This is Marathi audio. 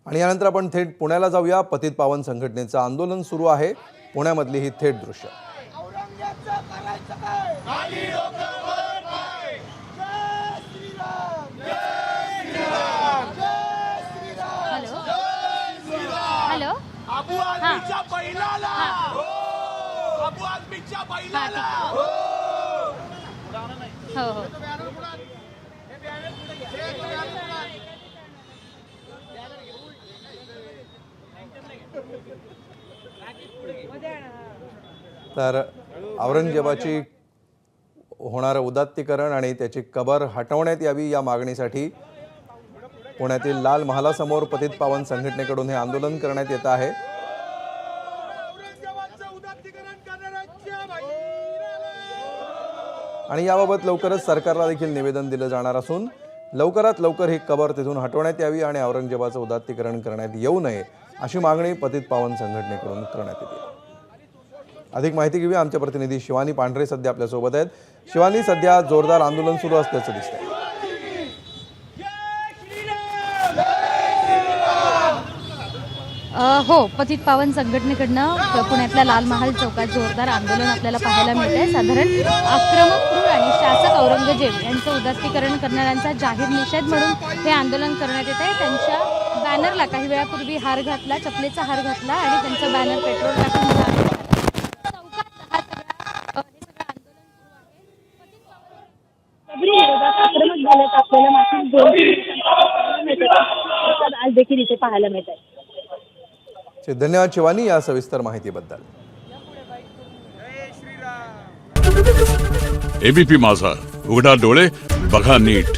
आणि यानंतर आपण थेट पुण्याला जाऊया। पतित पावन संघटनेचं आंदोलन सुरू आहे। पुण्यामधली ही थेट दृश्य। हॅलो अबू आझमीच्या बैलाला अबू आझमीच्या बैलाला हो हो तर औरंगजेबाची होणारं उदात्तीकरण आणि त्याची कबर हटवण्यात यावी या मागणीसाठी पुण्यातील लाल महालासमोर पतित पावन संघटनेकडून हे आंदोलन करण्यात येत आहे। आणि याबाबत लवकरच सरकारला देखील निवेदन दिलं जाणार असून लवकरात लवकर ही कबर तिथून हटवण्यात यावी आणि औरंगजेबाचं उदात्तीकरण करण्यात येऊ नये अशी मागणी पतित पावन संघटनेकडून करण्यात येते। अधिक माहिती घेऊया आमच्या प्रतिनिधी शिवानी पांढरे सध्या आपल्या सोबत आहेत। शिवानी, सध्या जोरदार आंदोलन सुरू असल्याचं दिसतंय। हो, पतित पावन संघटनेकडनं पुण्यातल्या लाल महाल चौकात जोरदार आंदोलन आपल्याला पाहायला मिळतंय। साधारण आक्रमक क्रूर आणि शासक औरंगजेब यांचं उदात्तीकरण करणाऱ्यांचा जाहीर निषेध म्हणून हे आंदोलन करण्यात येत आहे। त्यांच्या बॅनरला काही वेळापूर्वी हार घातला, चपलेचा हार घातला आणि त्यांचं बॅनर पेट्रोल टाकून आक्रमक झाल्याचं आपल्याला मागील 2 दिवसांपासून आज देखील इथे पाहायला मिळत आहे। धन्यवाद शिवानी या सविस्तर माहितीबद्दल। एबीपी माझा, उघडा डोळे बघा नीट।